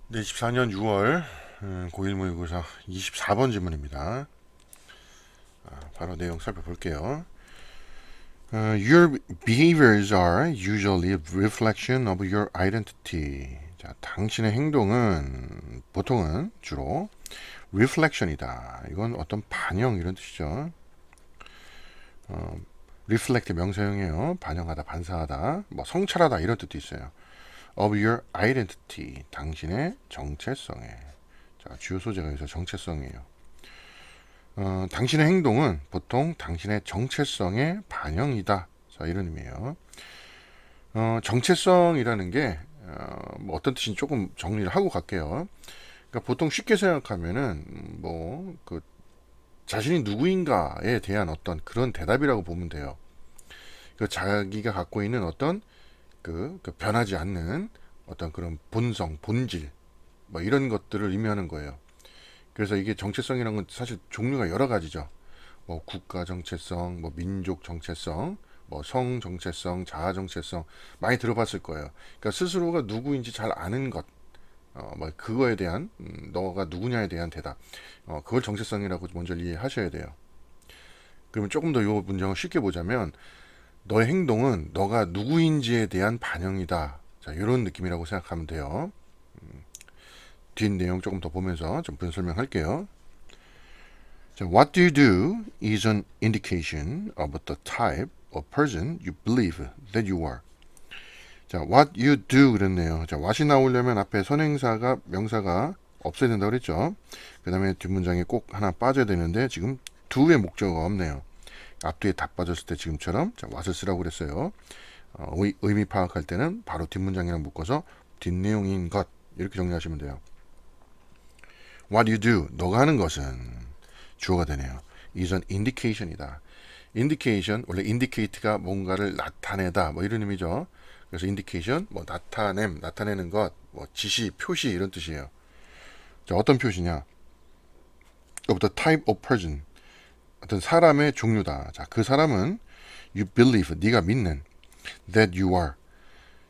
네, 24년 6월 고1 모의고사 24번 질문입니다. 바로 내용 살펴볼게요. Your behaviors are usually a reflection of your identity. 자, 당신의 행동은 보통은 주로 reflection이다. 이건 어떤 반영 이런 뜻이죠. reflect 명사형이에요. 반영하다, 반사하다, 뭐 성찰하다 이런 뜻도 있어요. of your identity. 당신의 정체성에. 자, 주요 소재가 여기서 정체성이에요. 당신의 행동은 보통 당신의 정체성의 반영이다. 자, 이런 의미예요. 정체성이라는 게 뭐 어떤 뜻인지 조금 정리를 하고 갈게요. 그러니까 보통 쉽게 생각하면은 뭐 그 자신이 누구인가에 대한 어떤 그런 대답이라고 보면 돼요. 그 자기가 갖고 있는 어떤 그 변하지 않는 어떤 그런 본성, 본질 뭐 이런 것들을 의미하는 거예요. 그래서 이게 정체성이라는 건 사실 종류가 여러 가지죠. 뭐 국가 정체성, 뭐 민족 정체성, 뭐 성 정체성, 자아 정체성 많이 들어봤을 거예요. 그러니까 스스로가 누구인지 잘 아는 것, 뭐 그거에 대한 너가 누구냐에 대한 대답, 그걸 정체성이라고 먼저 이해하셔야 돼요. 그러면 조금 더 이 문장을 쉽게 보자면 너의 행동은 너가 누구인지에 대한 반영이다. 자, 이런 느낌이라고 생각하면 돼요. 뒷 내용 조금 더 보면서 좀 설명할게요. 자, what do you do is an indication of the type of person you believe that you are. 자, what you do 그랬네요. 자, what이 나오려면 앞에 선행사가 명사가 없어야 된다고 그랬죠. 그 다음에 뒷문장에 꼭 하나 빠져야 되는데 지금 do의 목적어가 없네요. 앞뒤에 다 빠졌을 때 지금처럼 자, what을 쓰라고 그랬어요. 의미 파악할 때는 바로 뒷문장이랑 묶어서 뒷내용인 것 이렇게 정리하시면 돼요. What you do, 너가 하는 것은 주어가 되네요. is an indication이다. indication, 원래 indicate가 뭔가를 나타내다 뭐 이런 의미죠. 그래서 indication, 뭐 나타냄, 나타내는 것, 뭐 지시, 표시 이런 뜻이에요. 자, 어떤 표시냐? of the type of person, 어떤 사람의 종류다. 자, 그 사람은 you believe, 네가 믿는 that you are.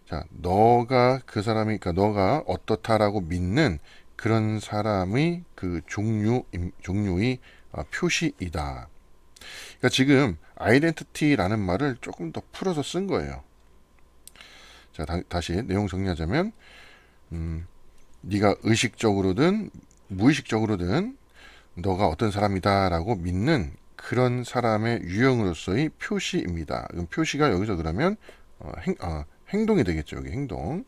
자, 너가 그 사람이, 그러니까 너가 어떻다라고 믿는 그런 사람의 그 종류의 표시이다. 그러니까 지금 아이덴티티라는 말을 조금 더 풀어서 쓴 거예요. 자, 다시 내용 정리하자면 네가 의식적으로든 무의식적으로든 너가 어떤 사람이다라고 믿는 그런 사람의 유형으로서의 표시입니다. 그럼 표시가 여기서 그러면 행동이 되겠죠. 여기 행동.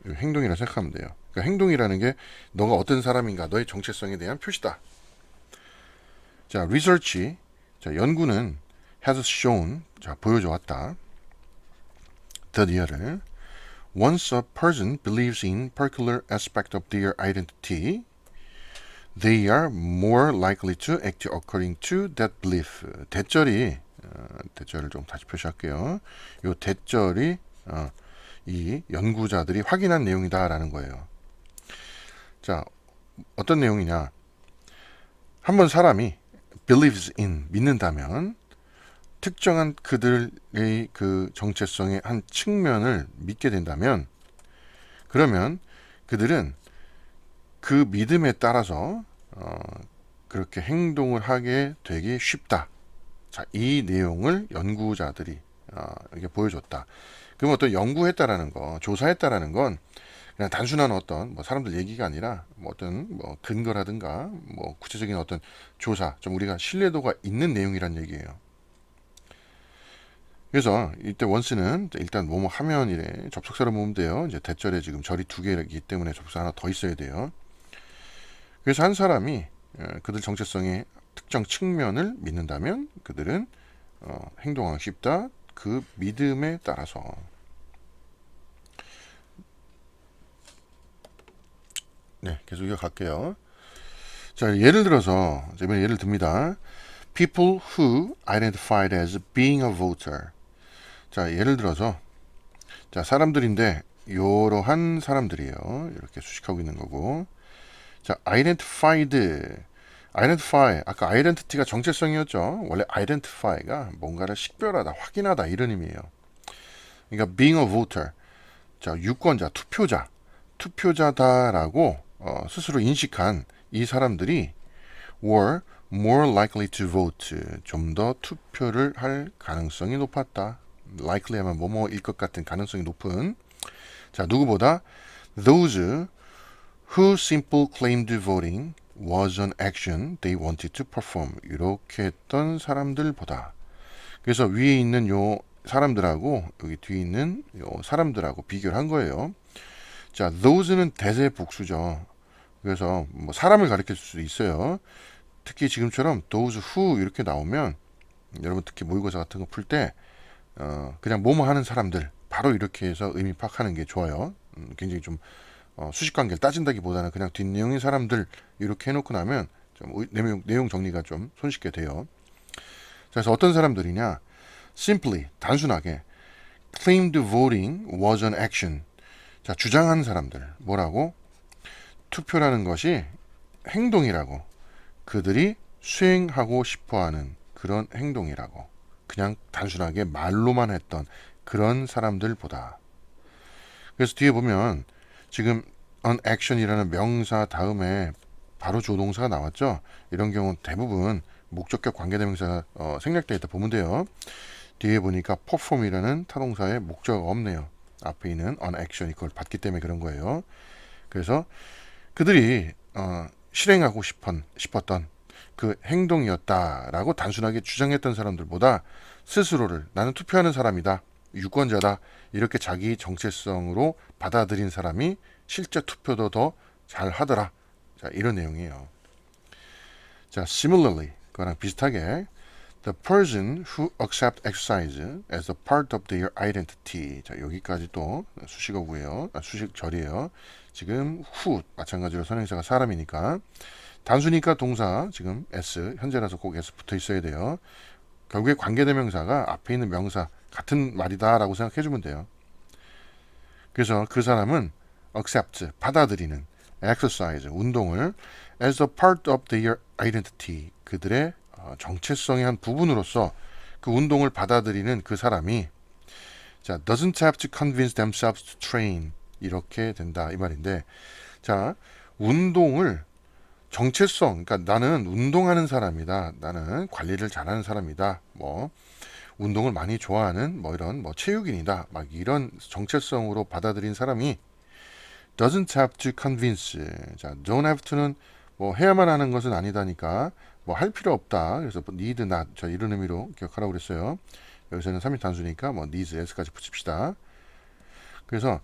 행동이라 생각하면 돼요. 그러니까 행동이라는 게 너가 어떤 사람인가, 너의 정체성에 대한 표시다. 자, research, 자, 연구는 has shown, 자, 보여줘 왔다. 드디어를 once a person believes in particular aspect of their identity, they are more likely to act according to that belief. 대절이 대절을 좀 다시 표시할게요. 이 대절이 이 연구자들이 확인한 내용이다라는 거예요. 자, 어떤 내용이냐? 한번 사람이 believes in 믿는다면 특정한 그들의 그 정체성의 한 측면을 믿게 된다면 그러면 그들은 그 믿음에 따라서 그렇게 행동을 하게 되기 쉽다. 자, 이 내용을 연구자들이 이렇게 보여줬다. 그럼 어떤 연구했다라는 거, 조사했다라는 건 그냥 단순한 어떤 뭐 사람들 얘기가 아니라 뭐 어떤 뭐 근거라든가 뭐 구체적인 어떤 조사, 좀 우리가 신뢰도가 있는 내용이란 얘기예요. 그래서 이때 원스는 일단 뭐뭐 하면 이래 접속사로 모으면 돼요. 이제 대절에 지금 절이 두 개이기 때문에 접속사 하나 더 있어야 돼요. 그래서 한 사람이 그들 정체성의 특정 측면을 믿는다면 그들은 행동하기 쉽다. 그 믿음에 따라서. 네, 계속 이어갈게요. 자, 예를 들어서 이번에 예를 듭니다. People who identified as being a voter. 자, 예를 들어서 자, 사람들인데 이러한 사람들이에요. 이렇게 수식하고 있는 거고. 자, identify 아까 identity가 정체성이었죠. 원래 identify가 뭔가를 식별하다, 확인하다 이런 의미예요. 그러니까 being a voter, 자, 유권자, 투표자다라고 스스로 인식한 이 사람들이 were more likely to vote, 좀 더 투표를 할 가능성이 높았다. likely 하면 뭐뭐일 것 같은 가능성이 높은. 자, 누구보다 those who simply claimed voting was an action they wanted to perform. 이렇게 했던 사람들보다. 그래서 위에 있는 요 사람들하고 여기 뒤에 있는 요 사람들하고 비교를 한 거예요. 자, those는 대세 복수죠. 그래서 뭐 사람을 가리킬 수도 있어요. 특히 지금처럼 those who 이렇게 나오면 여러분 특히 모의고사 같은 거 풀 때 그냥 뭐뭐 하는 사람들 바로 이렇게 해서 의미 파악하는 게 좋아요. 굉장히 좀 수식 관계를 따진다기보다는 그냥 뒷내용의 사람들 이렇게 해놓고 나면 좀 내용 정리가 좀 손쉽게 돼요. 그래서 어떤 사람들이냐? simply 단순하게 claimed voting was an action. 자, 주장하는 사람들 뭐라고? 투표라는 것이 행동이라고. 그들이 수행하고 싶어하는 그런 행동이라고. 그냥 단순하게 말로만 했던 그런 사람들보다. 그래서 뒤에 보면 지금 an action이라는 명사 다음에 바로 조동사가 나왔죠. 이런 경우 대부분 목적격 관계대명사가 생략되어 있다 보면 돼요. 뒤에 보니까 perform이라는 타동사의 목적어가 없네요. 앞에 있는 an action이 그걸 받기 때문에 그런 거예요. 그래서 그들이 실행하고 싶었던 그 행동이었다라고 단순하게 주장했던 사람들보다 스스로를 나는 투표하는 사람이다, 유권자다 이렇게 자기 정체성으로 받아들인 사람이 실제 투표도 더 잘하더라. 자, 이런 내용이에요. 자, similarly 그거랑 비슷하게 the person who accept exercise as a part of their identity. 자, 여기까지 또 수식어구예요. 수식절이에요. 지금 who 마찬가지로 선행사가 사람이니까 단수니까 동사 지금 s 현재라서 꼭 s 붙어 있어야 돼요. 결국에 관계대명사가 앞에 있는 명사 같은 말이다라고 생각해주면 돼요. 그래서 그 사람은 accept 받아들이는 exercise 운동을 as a part of their identity 그들의 정체성의 한 부분으로서 그 운동을 받아들이는 그 사람이 자 doesn't have to convince themselves to train 이렇게 된다 이 말인데 자 운동을 정체성 그러니까 나는 운동하는 사람이다 나는 관리를 잘하는 사람이다 뭐 운동을 많이 좋아하는 뭐 이런 뭐 체육인이다 막 이런 정체성으로 받아들인 사람이 doesn't have to convince 자 don't have to는 뭐 해야만 하는 것은 아니다니까 뭐 할 필요 없다 그래서 need not 저 이런 의미로 기억하라고 그랬어요. 여기서는 3인 단수니까 뭐 needs s까지 붙입시다. 그래서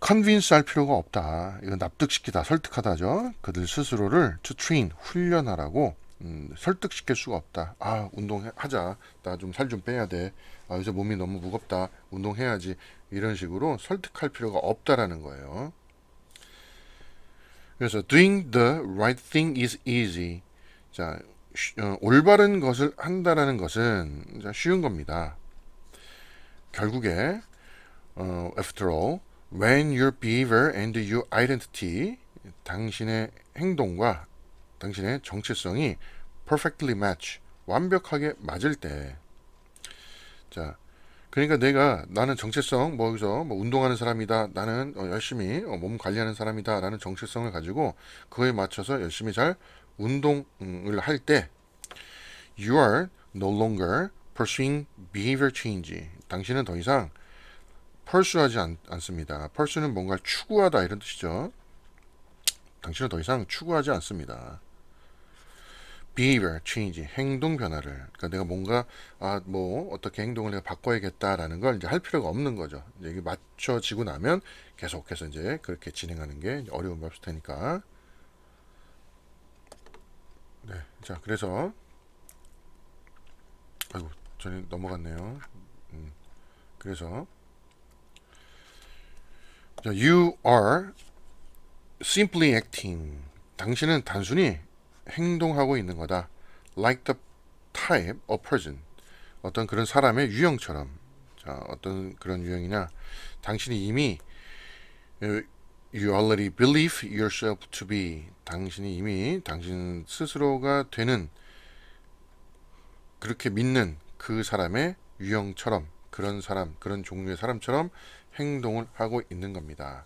convince 할 필요가 없다. 이건 납득시키다, 설득하다죠. 그들 스스로를 to train, 훈련하라고 설득시킬 수가 없다. 아, 운동하자. 나 좀 살 좀 빼야 돼. 아, 요새 몸이 너무 무겁다. 운동해야지. 이런 식으로 설득할 필요가 없다라는 거예요. 그래서 doing the right thing is easy. 자, 올바른 것을 한다라는 것은 쉬운 겁니다. 결국에 after all when your behavior and your identity 당신의 행동과 당신의 정체성이 perfectly match 완벽하게 맞을 때 자 그러니까 나는 정체성 뭐 여기서 뭐 운동하는 사람이다 나는 열심히 몸 관리하는 사람이다 라는 정체성을 가지고 그거에 맞춰서 열심히 잘 운동을 할 때 you are no longer pursuing behavior change 당신은 더 이상 pursue하지 않습니다. pursue는 뭔가를 추구하다 이런 뜻이죠. 당신은 더 이상 추구하지 않습니다. behavior change 행동 변화를 그러니까 내가 뭔가 뭐 어떻게 행동을 내가 바꿔야겠다라는 걸 이제 할 필요가 없는 거죠. 이제 이게 맞춰지고 나면 계속해서 이제 그렇게 진행하는 게 어려움이 없을 테니까. 네, 자 그래서 아이고 전에 넘어갔네요. 그래서 자, you are simply acting. 당신은 단순히 행동하고 있는 거다. Like the type of person. 어떤 그런 사람의 유형처럼. 자, 어떤 그런 유형이냐? 당신이 이미 you already believe yourself to be. 당신이 이미 당신 스스로가 되는 그렇게 믿는 그 사람의 유형처럼 그런 사람, 그런 종류의 사람처럼 행동을 하고 있는 겁니다.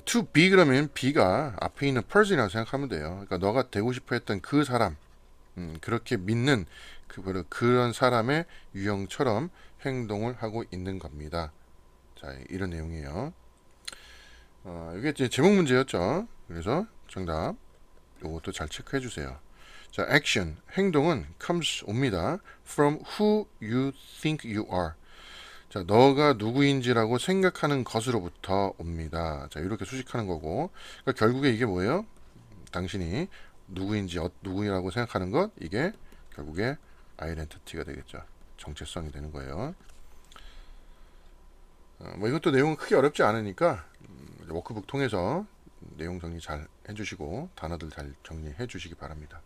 to be 그러면 be가 앞에 있는 person이라고 생각하면 돼요. 그러니까 너가 되고 싶어 했던 그 사람, 그렇게 믿는 그런 사람의 유형처럼 행동을 하고 있는 겁니다. 자, 이런 내용이에요. 이게 이제 제목 문제였죠. 그래서 정답 이것도 잘 체크해 주세요. 자, action 행동은 comes 옵니다. from who you think you are. 자, 너가 누구인지라고 생각하는 것으로부터 옵니다. 자, 이렇게 수식하는 거고. 그러니까 결국에 이게 뭐예요? 당신이 누구인지 누구라고 생각하는 것 이게 결국에 아이덴티티가 되겠죠. 정체성이 되는 거예요. 뭐 이것도 내용은 크게 어렵지 않으니까 워크북 통해서 내용 정리 잘 해주시고 단어들 잘 정리해 주시기 바랍니다.